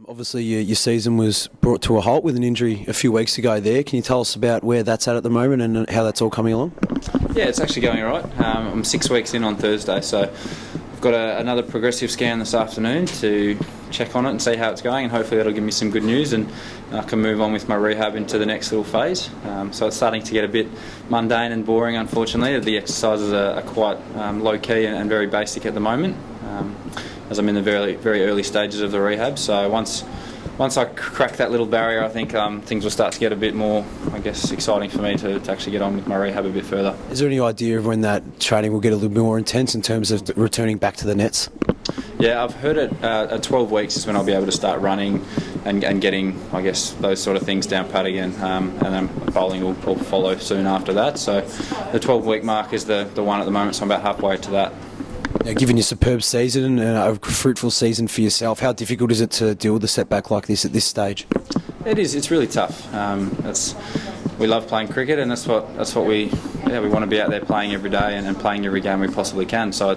Obviously, your season was brought to a halt with an injury a few weeks ago there. Can you tell us about where that's at the moment and how that's all coming along? Yeah, it's actually going all right. I'm 6 weeks in on Thursday, so I've got another progressive scan this afternoon to check on it and see how it's going, and hopefully that'll give me some good news and I can move on with my rehab into the next little phase. So it's starting to get a bit mundane and boring, unfortunately. The exercises are quite low-key and very basic at the moment, as I'm in the very, very early stages of the rehab. So once I crack that little barrier, I think things will start to get a bit more, exciting for me to actually get on with my rehab a bit further. Is there any idea of when that training will get a little bit more intense in terms of returning back to the nets? Yeah, I've heard it at 12 weeks is when I'll be able to start running and getting, those sort of things down pat again, and then bowling will follow soon after that. So the 12-week mark is the one at the moment, so I'm about halfway to that. Now, given your superb season and a fruitful season for yourself, how difficult is it to deal with a setback like this at this stage? It is. It's really tough. We love playing cricket, and that's what we want to be out there playing every day and playing every game we possibly can. So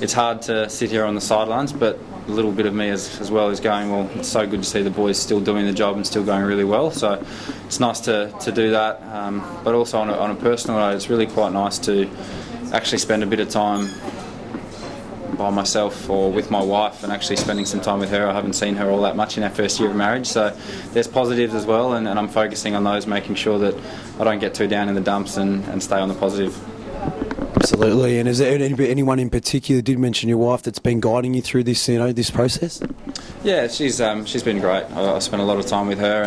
it's hard to sit here on the sidelines, but a little bit of me as well is going, well, it's so good to see the boys still doing the job and still going really well. So it's nice to do that, but also on a personal note, it's really quite nice to actually spend a bit of time by myself or with my wife and actually spending some time with her. I haven't seen her all that much in our first year of marriage, so there's positives as well, and I'm focusing on those, making sure that I don't get too down in the dumps and stay on the positive. Absolutely. And is there anyone in particular, did mention your wife, that's been guiding you through this, this process? Yeah, she's been great. I spent a lot of time with her,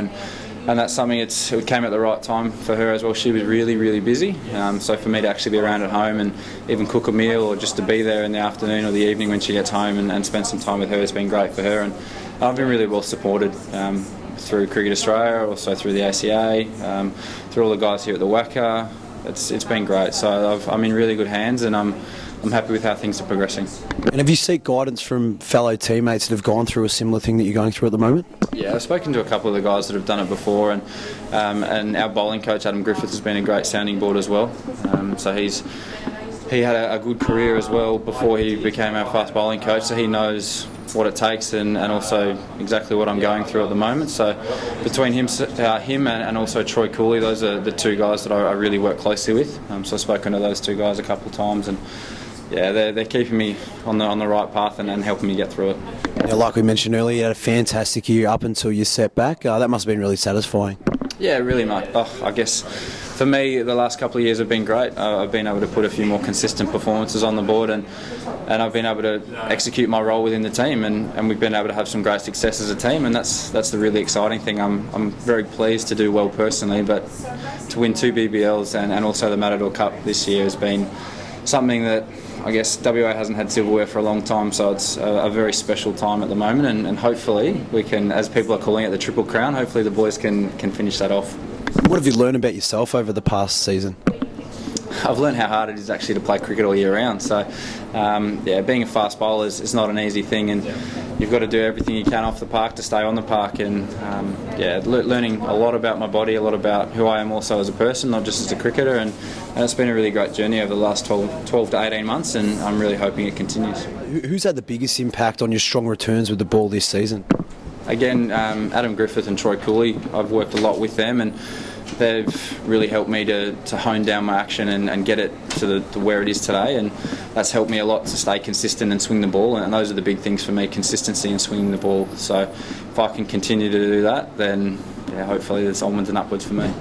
and that's something, it came at the right time for her as well. She was really, really busy, so for me to actually be around at home and even cook a meal or just to be there in the afternoon or the evening when she gets home and spend some time with her has been great for her. And I've been really well supported through Cricket Australia, also through the ACA, through all the guys here at the WACA. It's been great, so I'm in really good hands, and I'm happy with how things are progressing. And have you sought guidance from fellow teammates that have gone through a similar thing that you're going through at the moment? Yeah, I've spoken to a couple of the guys that have done it before, and our bowling coach Adam Griffith has been a great sounding board as well. So he had a good career as well before he became our fast bowling coach, so he knows what it takes and also exactly what I'm going through at the moment. So between him and also Troy Cooley, those are the two guys that I really work closely with. So I've spoken to those two guys a couple of times, and yeah, they're keeping me on the right path and helping me get through it. Now, like we mentioned earlier, you had a fantastic year up until your setback. That must have been really satisfying. Yeah, really much. I guess for me, the last couple of years have been great. I've been able to put a few more consistent performances on the board, and I've been able to execute my role within the team, and we've been able to have some great success as a team, and that's the really exciting thing. I'm very pleased to do well personally, but to win 2 BBLs and also the Matador Cup this year has been something that I guess WA hasn't had silverware for a long time, so it's a very special time at the moment, and hopefully we can, as people are calling it, the Triple Crown, hopefully the boys can finish that off. What have you learned about yourself over the past season? I've learned how hard it is actually to play cricket all year round. So, being a fast bowler is not an easy thing, and you've got to do everything you can off the park to stay on the park. And learning a lot about my body, a lot about who I am also as a person, not just as a cricketer. And it's been a really great journey over the last 12 to 18 months, and I'm really hoping it continues. Who's had the biggest impact on your strong returns with the ball this season? Again, Adam Griffith and Troy Cooley, I've worked a lot with them, and they've really helped me to hone down my action and get it to where it is today, and that's helped me a lot to stay consistent and swing the ball, and those are the big things for me, consistency and swinging the ball. So if I can continue to do that, then hopefully there's onwards and upwards for me.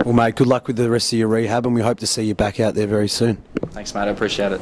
Well, mate, good luck with the rest of your rehab, and we hope to see you back out there very soon. Thanks, mate, I appreciate it.